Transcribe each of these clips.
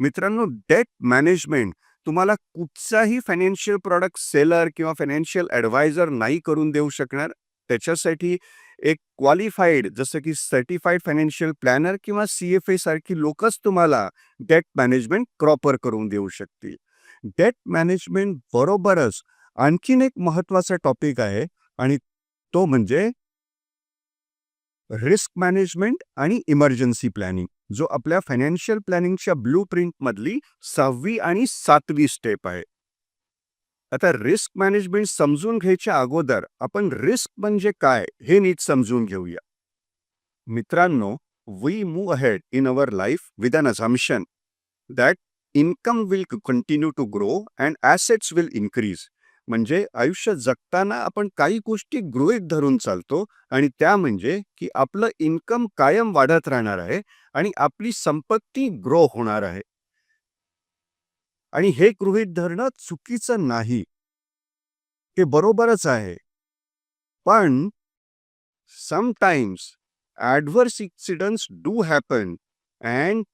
मित्रांनो, date management तुम्हाला कुठचाही फायनान्शियल प्रॉडक्ट सेलर किंवा फायनान्शियल ॲडवायझर नाही करून देऊ शकणार. त्याच्यासाठी एक क्वालिफाईड जसं की सर्टिफाईड फायनान्शियल प्लॅनर किंवा CFA सारखी लोकच तुम्हाला डेट मॅनेजमेंट प्रॉपर करून देऊ शकतील. डेट मॅनेजमेंट बरोबरच आणखीन एक महत्त्वाचा टॉपिक आहे आणि तो म्हणजे रिस्क मॅनेजमेंट आणि इमर्जन्सी प्लॅनिंग, जो आपल्या फायनान्शियल प्लॅनिंगच्या ब्लूप्रिंट मधली 6वी आणि 7वी स्टेप आहे. आता रिस्क मॅनेजमेंट समजून घ्यायच्या अगोदर आपण रिस्क म्हणजे काय हे नीट समजून घेऊया. मित्रांनो, we move ahead in our life with an assumption that income will continue to grow and assets will increase. म्हणजे आयुष्य जगताना आपण काही गोष्टी गृहीत धरून चालतो आणि त्या म्हणजे की आपलं इन्कम कायम वाढत राहणार आहे आणि आपली संपत्ती ग्रो होणार आहे. आणि हे गृहीत धरणं चुकीचं नाही, ते बरोबरच आहे. पण sometimes adverse incidents do happen and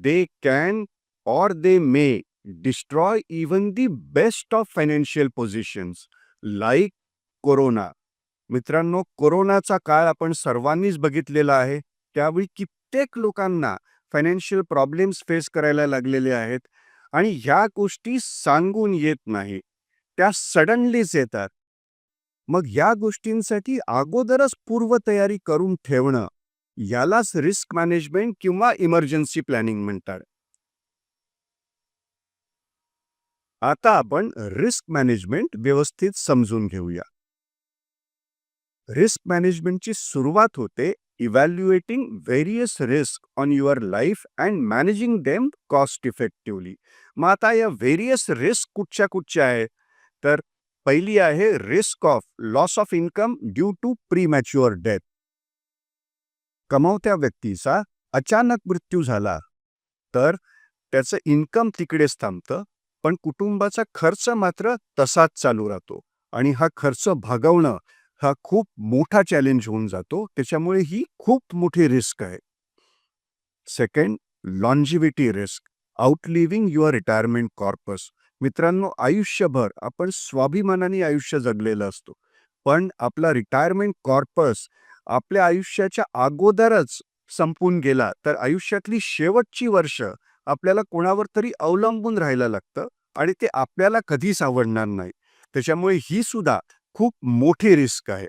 they can or they may destroy even the best of financial positions like corona. मित्रांनो, कोरोनाचा काळ आपण सर्वांनीच बघितलेला आहे. त्यावेळी कित्येक लोकांना फायनान्शियल प्रॉब्लेम्स फेस करायला लागलेले आहेत आणि ह्या गोष्टी सांगून येत नाही, त्या सडनलीच येतात. मग या गोष्टींसाठी अगोदरच पूर्वतयारी करून ठेवणं, यालाच रिस्क मॅनेजमेंट किंवा इमर्जन्सी प्लॅनिंग म्हणतात. आता आपण रिस्क मॅनेजमेंट व्यवस्थित समजून घेऊया. रिस्क मॅनेजमेंटची सुरुवात होते evaluating various risk on your life and managing them cost effectively. मग आता या व्हेरियस रिस्क कुठच्या आहेत? तर पहिली आहे risk of loss of income due to premature death. कमावत्या व्यक्तीचा अचानक मृत्यू झाला तर त्याचं इन्कम तिकडेच थांबतं, पण कुटुंबाचा खर्च मात्र तसाच चालू राहतो आणि हा खर्च भागवणं हा खूप मोठा चॅलेंज होऊन जातो. त्याच्यामुळे ही खूप मोठी रिस्क आहे. Second, longevity risk, outliving your retirement corpus. मित्रांनो, आयुष्यभर आपण स्वाभिमानाने आयुष्य जगलेलं असतो, पण आपला रिटायरमेंट कॉर्पस आपल्या आयुष्याच्या अगोदरच संपून गेला तर आयुष्यातली शेवटची वर्ष आपल्याला कोणावर तरी अवलंबून राहायला लागतं आणि ते आपल्याला कधीच आवडणार नाही. त्याच्यामुळे ही सुद्धा खूप मोठी रिस्क आहे.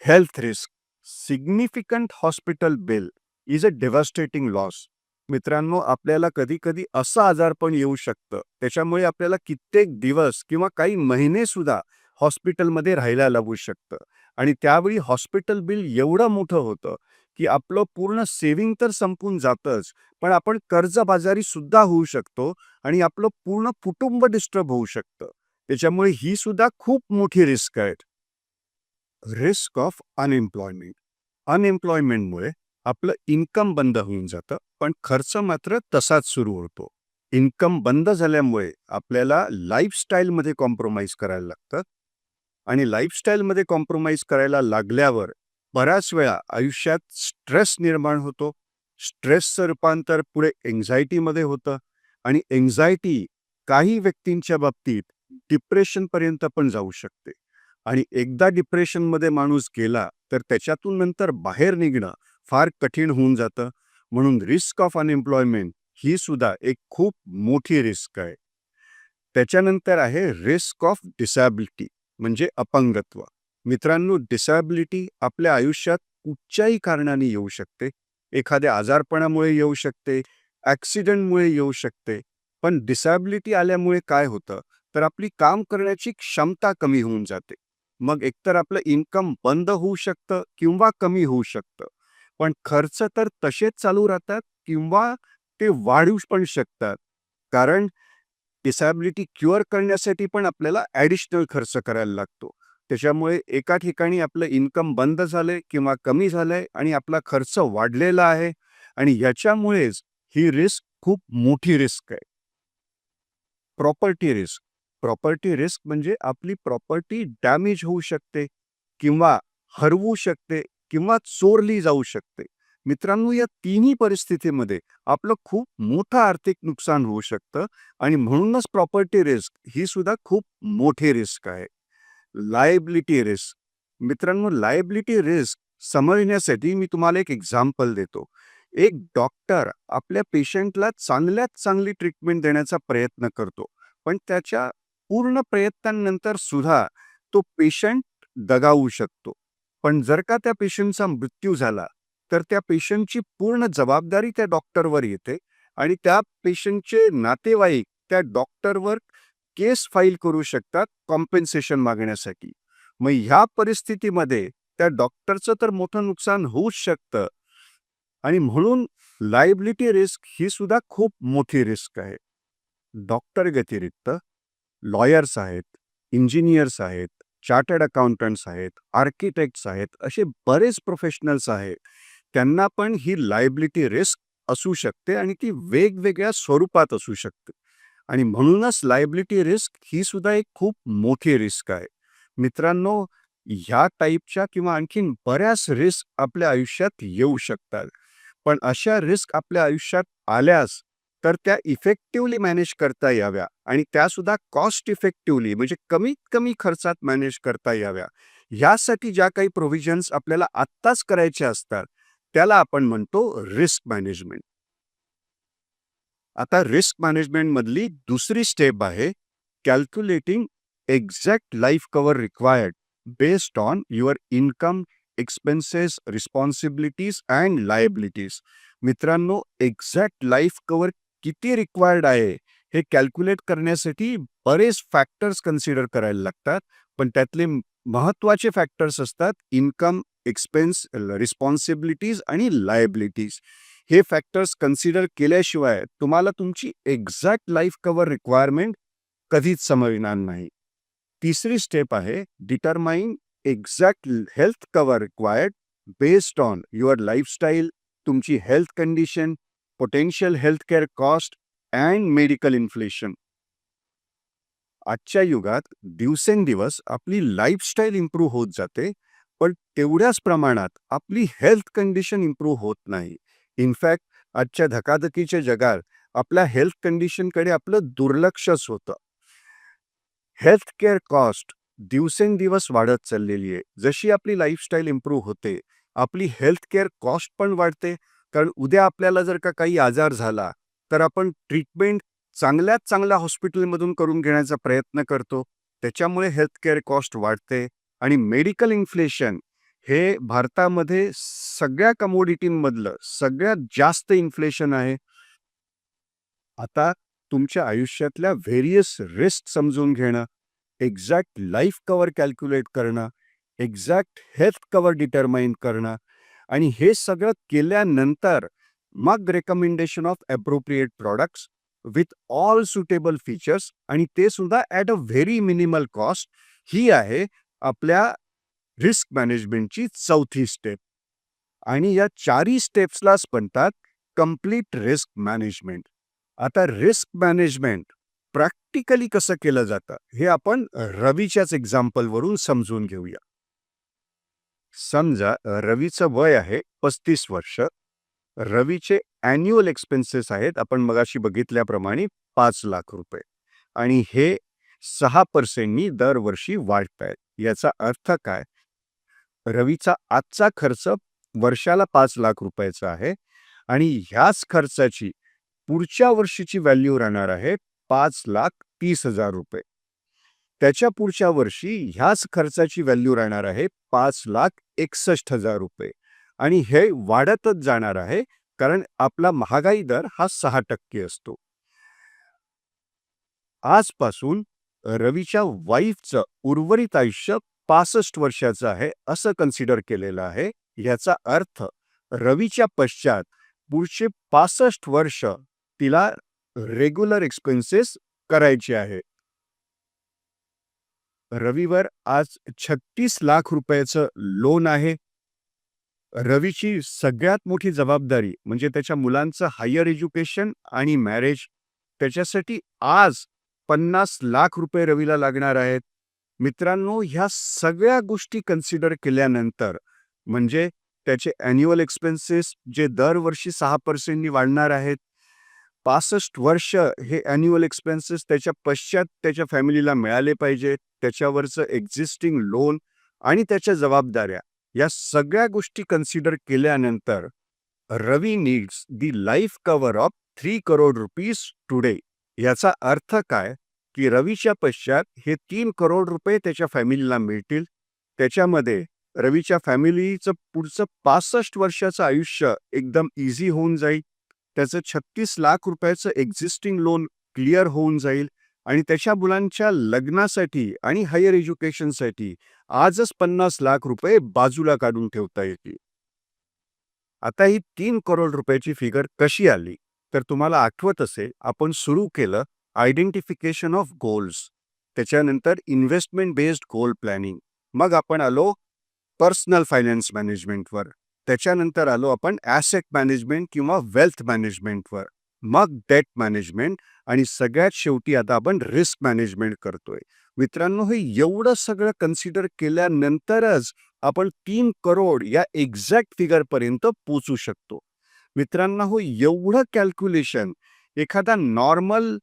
Health risk, significant hospital bill is a devastating loss. मित्रांनो, आपल्याला कधी कधी असं आजारपण येऊ शकतं, त्याच्यामुळे आपल्याला कित्येक दिवस किंवा काही महिने सुद्धा हॉस्पिटलमध्ये राहायला लागू शकतं आणि त्यावेळी हॉस्पिटल बिल एवढं मोठं होतं की आपलं पूर्ण सेव्हिंग तर संपून जातंच, पण आपण कर्जबाजारी सुद्धा होऊ शकतो आणि आपलं पूर्ण कुटुंब डिस्टर्ब होऊ शकतं. त्याच्यामुळे ही सुद्धा खूप मोठी रिस्क आहे. Risk of unemployment. अनएम्प्लॉयमेंटमुळे आपलं इन्कम बंद होऊन जातं, पण खर्च मात्र तसाच सुरू होतो. इन्कम बंद झाल्यामुळे आपल्याला लाईफस्टाईलमध्ये कॉम्प्रोमाइज करायला लागतं आणि लाईफस्टाईलमध्ये कॉम्प्रोमाइज करायला लागल्यावर बऱ्याच वेळा आयुष्यात स्ट्रेस निर्माण होतो. स्ट्रेसचं रूपांतर पुढे एन्झायटीमध्ये होतं आणि एन्झायटी काही व्यक्तींच्या बाबतीत डिप्रेशनपर्यंत पण जाऊ शकते आणि एकदा डिप्रेशनमध्ये माणूस गेला तर त्याच्यातून नंतर बाहेर निघणं फार कठीण होऊन जातं. म्हणून रिस्क ऑफ अनएम्प्लॉयमेंट ही सुद्धा एक खूप मोठी रिस्क आहे. त्याच्यानंतर आहे रिस्क ऑफ डिसॅबिलिटी, म्हणजे अपंगत्व. मित्रांनो, डिसॅबिलिटी आपल्या आयुष्यात कुठच्याही कारणाने येऊ शकते. एखाद्या आजारपणामुळे येऊ शकते, ॲक्सिडेंटमुळे येऊ शकते. पण डिसॅबिलिटी आल्यामुळे काय होतं तर आपली काम करण्याची क्षमता कमी होऊन जाते. मग एकतर आपलं इन्कम बंद होऊ शकतं किंवा कमी होऊ शकतं, पण खर्च तर तसेच चालू राहतात किंवा ते वाढू पण शकतात. कारण डिसॅबिलिटी क्युअर करण्यासाठी पण आपल्याला ॲडिशनल खर्च करायला लागतो. त्याच्यामुळे एका ठिकाणी आपलं इन्कम बंद झालंय किंवा कमी झालंय आणि आपला खर्च वाढलेला आहे आणि याच्यामुळेच ही रिस्क खूप मोठी रिस्क आहे. Property risk. प्रॉपर्टी रिस्क म्हणजे आपली प्रॉपर्टी डॅमेज होऊ शकते किंवा हरवू शकते किंवा चोरली जाऊ शकते. मित्रांनो, या तिन्ही परिस्थितीमध्ये आपलं खूप मोठं आर्थिक नुकसान होऊ शकतं आणि म्हणूनच प्रॉपर्टी रिस्क ही सुद्धा खूप मोठी रिस्क आहे. Liability risk. मित्रांनो, लायबिलिटी रिस्क समजण्यासाठी मी तुम्हाला एक एक्झाम्पल देतो. एक डॉक्टर आपल्या पेशंटला चांगल्यात चांगली ट्रीटमेंट देण्याचा प्रयत्न करतो, पण त्याच्या पूर्ण प्रयत्नांनंतर सुद्धा तो पेशंट दगावू शकतो. पण जर का त्या पेशंटचा मृत्यू झाला, तर त्या पेशंटची पूर्ण जबाबदारी त्या डॉक्टरवर येते आणि त्या पेशंटचे नातेवाईक त्या डॉक्टरवर केस फाईल करू शकतात कॉम्पेन्सेशन मागण्यासाठी. मग ह्या परिस्थितीमध्ये त्या डॉक्टरचं तर मोठं नुकसान होऊच शकतं आणि म्हणून लायबिलिटी रिस्क ही सुद्धा खूप मोठी रिस्क आहे. डॉक्टर व्यतिरिक्त लॉयर्स आहेत, इंजिनियर्स आहेत, चार्टर्ड अकाउंटंट्स आहेत, आर्किटेक्ट्स आहेत, असे बरेच प्रोफेशनल्स आहेत. त्यांना पण ही लायबिलिटी रिस्क असू शकते आणि ती वेगवेगळ्या स्वरूपात असू शकते. आणि म्हणूनच लायबिलिटी रिस्क ही सुद्धा एक खूप मोठी रिस्क आहे. मित्रांनो, ह्या टाईपच्या किंवा आणखीन बऱ्याच रिस्क आपल्या आयुष्यात येऊ शकतात. पण अशा रिस्क आपल्या आयुष्यात आल्यास तर त्या इफेक्टिव्हली मॅनेज करता याव्या आणि त्यासुद्धा कॉस्ट इफेक्टिव्हली म्हणजे कमीत कमी खर्चात मॅनेज करता याव्या. यासाठी ज्या काही प्रोव्हिजन्स आपल्याला आत्ताच करायच्या असतात, त्याला आपण म्हणतो रिस्क मॅनेजमेंट. आता रिस्क मॅनेजमेंटमधली दुसरी स्टेप आहे calculating exact life cover required based on your income, expenses, responsibilities and liabilities. मित्रांनो, एक्झॅक्ट लाईफ कव्हर किती रिक्वायर्ड आहे हे कॅल्क्युलेट करण्यासाठी बरेच फॅक्टर्स कन्सिडर करायला लागतात, पण त्यातले महत्त्वाचे फॅक्टर्स असतात इन्कम, एक्सपेन्स, रिस्पॉन्सिबिलिटीज आणि लायबिलिटीज. हे फॅक्टर्स कन्सिडर केल्याशिवाय तुम्हाला तुमची एक्झॅक्ट लाईफ कव्हर रिक्वायरमेंट कधीच समजणार नाही. तिसरी स्टेप आहे determine exact health cover required based on your lifestyle, तुमची health condition, potential health care cost and medical inflation. आजच्या युगात दिवसेंदिवस आपली लाईफस्टाईल इम्प्रूव्ह होत जाते, पण तेवढ्याच प्रमाणात आपली हेल्थ कंडिशन इम्प्रूव्ह होत नाही. इनफॅक्ट आजच्या धकाधकीच्या जगात आपल्या हेल्थ कंडिशनकडे आपलं दुर्लक्षच होतं. हेल्थ केअर कॉस्ट दिवसेंदिवस वाढत चाललेली आहे. जशी आपली लाईफस्टाईल इम्प्रूव्ह होते, आपली हेल्थ केअर कॉस्ट पण वाढते. कारण उद्या आपल्याला जर का काही आजार झाला, तर आपण ट्रीटमेंट चांगल्यात चांगल्या हॉस्पिटलमधून करून घेण्याचा प्रयत्न करतो. त्याच्यामुळे हेल्थ केअर कॉस्ट वाढते आणि मेडिकल इन्फ्लेशन हे भारतामध्ये सगळ्या कमोडिटींमधलं सगळ्यात जास्त इन्फ्लेशन आहे. आता तुमच्या आयुष्यातल्या व्हेरियस रिस्क समजून घेणं, एक्झॅक्ट लाईफ कव्हर कॅल्क्युलेट करणं, एक्झॅक्ट हेल्थ कव्हर डिटरमाइन करणं आणि हे सगळं केल्यानंतर मग recommendation of appropriate products with all suitable features आणि ते सुद्धा at a very minimal cost, ही आहे आपल्या रिस्क मॅनेजमेंटची चौथी स्टेप. आणि या चारही स्टेप्सलाच म्हणतात कंप्लीट रिस्क मॅनेजमेंट. आता रिस्क मॅनेजमेंट प्रॅक्टिकली कसं केलं जातं हे आपण रवीच्याच एक्झाम्पलवरून समजून घेऊया. समजा रवीचं वय आहे 35 वर्ष. रवीचे ॲन्युअल एक्सपेन्सेस आहेत आपण मगाशी बघितल्याप्रमाणे 5 लाख रुपये आणि हे 6% दरवर्षी वाढत आहेत. याचा अर्थ काय? रवीचा आजचा खर्च वर्षाला 5 लाख रुपयाचा आहे आणि ह्याच खर्चाची पुढच्या वर्षीची व्हॅल्यू राहणार आहे 5,30,000 रुपये. त्याच्या पुढच्या वर्षी ह्याच खर्चाची व्हॅल्यू राहणार आहे 5,61,000 रुपये आणि हे वाढतच जाणार आहे कारण आपला महागाई दर हा 6% असतो. आजपासून रवीच्या वाईफचं उर्वरित आयुष्य 65 वर्षाचं आहे असं कन्सिडर केलेलं आहे. याचा अर्थ रवीच्या पश्चात पुढचे 65 वर्ष तिला रेग्युलर एक्सपेन्सेस करायचे आहे. रवीवर आज 36 लाख रुपयाचं लोन आहे. रवीची सगळ्यात मोठी जबाबदारी म्हणजे त्याच्या मुलांचं हायर एज्युकेशन आणि मॅरेज. त्याच्यासाठी आज 50 लाख रुपये रवीला लागणार आहेत. मित्रांनो, ह्या सगळ्या गोष्टी कन्सिडर केल्यानंतर म्हणजे त्याचे ॲन्युअल एक्सपेन्सेस जे दरवर्षी 6% वाढणार आहेत. 65 वर्ष हे ॲन्युअल एक्सपेन्सेस त्याच्या पश्चात त्याच्या फॅमिलीला मिळाले पाहिजेत. त्याच्यावरचं एक्झिस्टिंग लोन आणि त्याच्या जबाबदाऱ्या या सगळ्या गोष्टी कन्सिडर केल्यानंतर Ravi needs the life cover of 3 crore rupees today. याचा अर्थ काय की रवीच्या पश्चात हे 3 करोड रुपये त्याच्या फॅमिलीला मिळतील. त्याच्यामध्ये रवीच्या फॅमिलीचं पुढचं 65 वर्षाचं आयुष्य एकदम इझी होऊन जाईल. त्याचं 36 लाख रुपयाचं एक्झिस्टिंग लोन क्लिअर होऊन जाईल आणि त्याच्या मुलांच्या लग्नासाठी आणि हायर एज्युकेशनसाठी आजच 50 लाख रुपये बाजूला काढून ठेवता येतील. आता ही 3 करोड रुपयाची फिगर कशी आली तर तुम्हाला आठवत असेल आपण सुरू केलं आयडेंटिफिकेशन ऑफ गोल्स, त्याच्यानंतर इन्व्हेस्टमेंट बेस्ड गोल प्लॅनिंग, मग आपण आलो पर्सनल फायनान्स मॅनेजमेंटवर, त्याच्यानंतर आलो आपण ॲसेट मॅनेजमेंट किंवा वेल्थ मॅनेजमेंटवर, मग डेट मॅनेजमेंट आणि सगळ्यात शेवटी आता आपण रिस्क मॅनेजमेंट करतोय. मित्रांनो, हे एवढं सगळं कन्सिडर केल्यानंतरच आपण 3 करोड या एक्झॅक्ट फिगरपर्यंत पोचू शकतो. मित्रांनो, हो एवढं कॅल्क्युलेशन एखादा नॉर्मल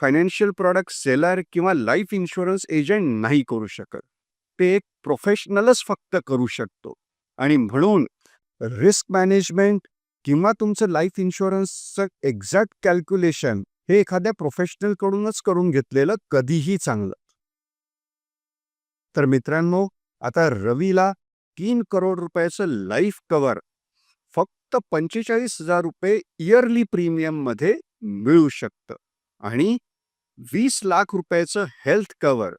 फायनान्शियल प्रोडक्ट सेलर किंवा लाईफ इन्शुरन्स एजंट नाही करू शकत. ते एक प्रोफेशनलच फक्त करू शकतो. आणि म्हणून रिस्क मॅनेजमेंट किंवा तुमचं लाईफ इन्शुरन्सचं एक्झॅक्ट कॅल्क्युलेशन हे एखाद्या प्रोफेशनलकडूनच करून घेतलेलं कधीही चांगलं. तर मित्रांनो, आता रवीला 3 करोड रुपयाचं लाईफ कव्हर फक्त 45,000 रुपये इयरली प्रीमियममध्ये मिळू शकतं आणि 20 लाख रुपयाचं health cover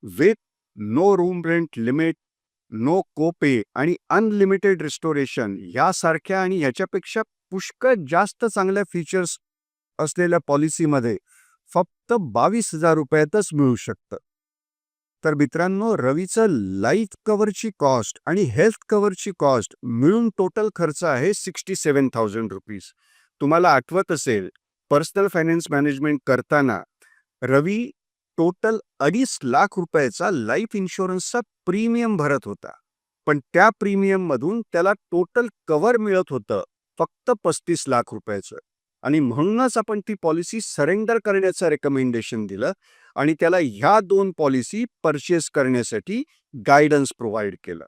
with no room rent limit, no copay आणि अनलिमिटेड रिस्टोरेशन यासारख्या आणि ह्याच्यापेक्षा पुष्कळ जास्त चांगल्या फीचर्स असलेल्या पॉलिसीमध्ये फक्त 22,000 रुपयातच मिळू शकतं. तर मित्रांनो, रवीचं लाईफ कव्हरची कॉस्ट आणि हेल्थ कव्हरची कॉस्ट मिळून टोटल खर्च आहे 67,000 रुपीज. तुम्हाला आठवत असेल पर्सनल फायनान्स मॅनेजमेंट करताना रवी टोटल 2.5 लाख रुपयाचा लाईफ इन्शुरन्सचा प्रीमियम भरत होता, पण त्या प्रीमियममधून त्याला टोटल कव्हर मिळत होतं फक्त 35 लाख रुपयाचं. आणि म्हणूनच आपण ती पॉलिसी सरेंडर करण्याचं रेकमेंडेशन दिलं आणि त्याला ह्या 2 पॉलिसी परचेस करण्यासाठी गायडन्स प्रोव्हाइड केलं.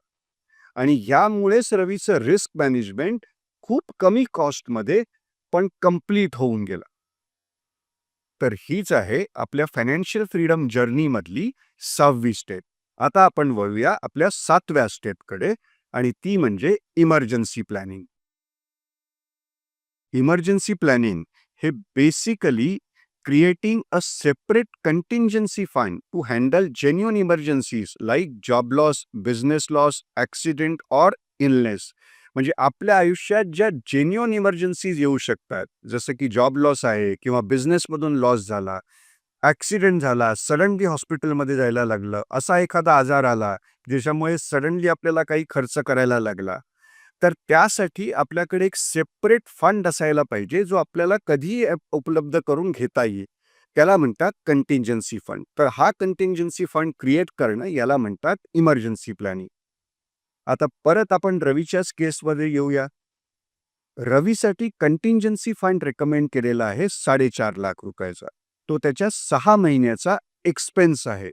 आणि यामुळेच रवीचं रिस्क मॅनेजमेंट खूप कमी कॉस्टमध्ये पण कम्प्लीट होऊन गेलं. तर हीच आहे आपल्या फायनान्शियल फ्रीडम जर्नीमधली 6वी स्टेप. आता आपण वळूया आपल्या 7व्या स्टेपकडे आणि ती म्हणजे इमर्जन्सी प्लॅनिंग. इमर्जन्सी प्लॅनिंग हे basically creating a separate contingency fund to handle genuine emergencies like job loss, business loss, accident or illness. म्हणजे आपल्या आयुष्यात ज्या जेन्युइन इमर्जन्सीज येऊ शकतात, जसं की जॉब लॉस आहे किंवा बिझनेसमधून लॉस झाला, ॲक्सिडेंट झाला, सडनली हॉस्पिटलमध्ये जायला लागलं, असा एखादा आजार आला ज्याच्यामुळे सडनली आपल्याला काही खर्च करायला लागला, तर त्यासाठी आपल्याकडे एक सेपरेट फंड असायला पाहिजे जो आपल्याला कधीही उपलब्ध करून घेता येईल. त्याला म्हणतात कंटिंजन्सी फंड. तर हा कंटिंजन्सी फंड क्रिएट करणं याला म्हणतात इमर्जन्सी प्लॅनिंग. आता परत आपण रवीच्याच केसमध्ये येऊया. रवीसाठी कंटिंजन्सी फंड रेकमेंड केलेला आहे 4.5 लाख रुपयाचा. तो त्याच्या 6 महिन्याचा एक्सपेन्स आहे.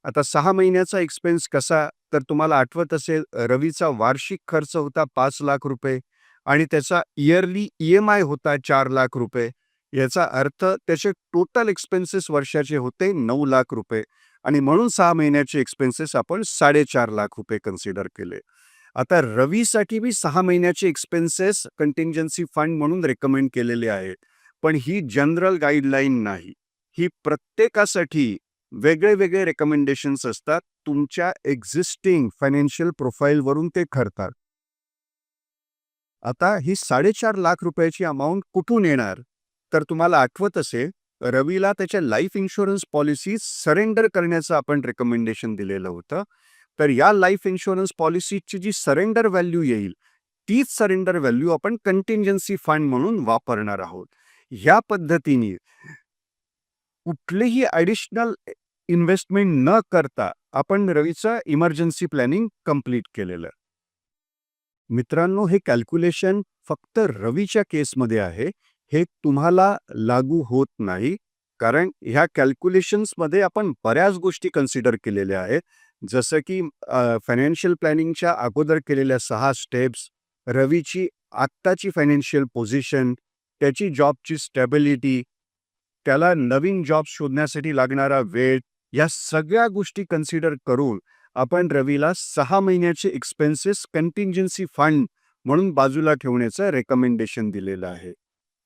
आता 6 महिन्याचा एक्सपेन्स कसा, तर तुम्हाला आठवत असेल रवीचा वार्षिक खर्च होता 5 लाख रुपये आणि त्याचा इयरली EMI होता 4 लाख रुपये. याचा अर्थ त्याचे टोटल एक्सपेन्सेस वर्षाचे होते 9 लाख रुपये आणि म्हणून 6 महिन्याचे एक्सपेन्सेस आपण 4.5 लाख रुपये कन्सिडर केले. आता रवीसाठी मी 6 महिन्याचे एक्सपेन्सेस कंटिंजन्सी फंड म्हणून रेकमेंड केलेले आहेत, पण ही जनरल गाईडलाईन नाही. ही प्रत्येकासाठी वेगळे वेगळे रेकमेंडेशन्स असतात. तुमच्या एक्झिस्टिंग फायनान्शियल प्रोफाईलवरून ते ठरतात. आता ही 4.5 लाख रुपयाची अमाऊंट कुठून येणार, तर तुम्हाला आठवत असेल रवीला त्याच्या लाईफ इन्शुरन्स पॉलिसी सरेंडर करण्याचं आपण रेकमेंडेशन दिलेलं होतं. तर या लाईफ इन्शुरन्स पॉलिसीची जी सरेंडर व्हॅल्यू येईल तीच सरेंडर व्हॅल्यू आपण कंटिंजन्सी फंड म्हणून वापरणार आहोत. ह्या पद्धतीने कुठलेही ॲडिशनल इन्व्हेस्टमेंट न करता आपण रवीचं इमर्जन्सी प्लॅनिंग कंप्लीट केलेलं. मित्रांनो, हे कॅल्क्युलेशन फक्त रवीच्या केसमध्ये आहे. हे तुम्हाला लागू होत नाही. कारण ह्या कॅल्क्युलेशन्समध्ये आपण बऱ्याच गोष्टी कन्सिडर केलेल्या आहेत. जसं की फायनान्शियल प्लॅनिंगच्या अगोदर केलेल्या 6 स्टेप्स, रवीची आत्ताची फायनान्शियल पोझिशन, त्याची जॉबची स्टॅबिलिटी, त्याला नवीन जॉब शोधण्यासाठी लागणारा वेळ, या सगळ्या गोष्टी कन्सिडर करून आपण रवीला 6 महिन्याचे एक्सपेन्सेस कंटिंजन्सी फंड म्हणून बाजूला ठेवण्याचं रेकमेंडेशन दिलेलं आहे.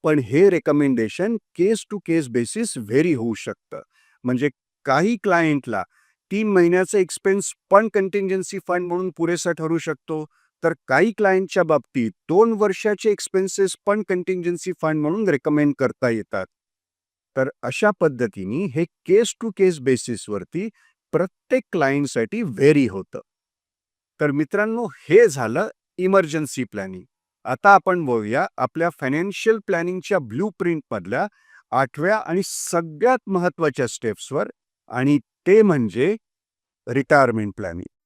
पण हे recommendation case to case basis vary होऊ शकतं. म्हणजे काही क्लायंटला 3 महिन्याचा एक्सपेन्स पण कंटिंजन्सी फंड म्हणून पुरेसा ठरू शकतो, तर काही क्लायंटच्या बाबतीत 2 वर्षाचे एक्सपेन्सेस पण कंटिंजन्सी फंड म्हणून रेकमेंड करता येतात. तर अशा पद्धतीने हे केस टू केस बेसिसवरती प्रत्येक क्लायंटसाठी व्हेरी होतं. तर मित्रांनो, हे झालं इमर्जन्सी प्लॅनिंग. आता आपण बघूया आपल्या फायनान्शियल प्लॅनिंगच्या ब्लूप्रिंटमधल्या 8व्या आणि सगळ्यात महत्त्वाच्या स्टेप्सवर, आणि ते म्हणजे रिटायरमेंट प्लॅनिंग.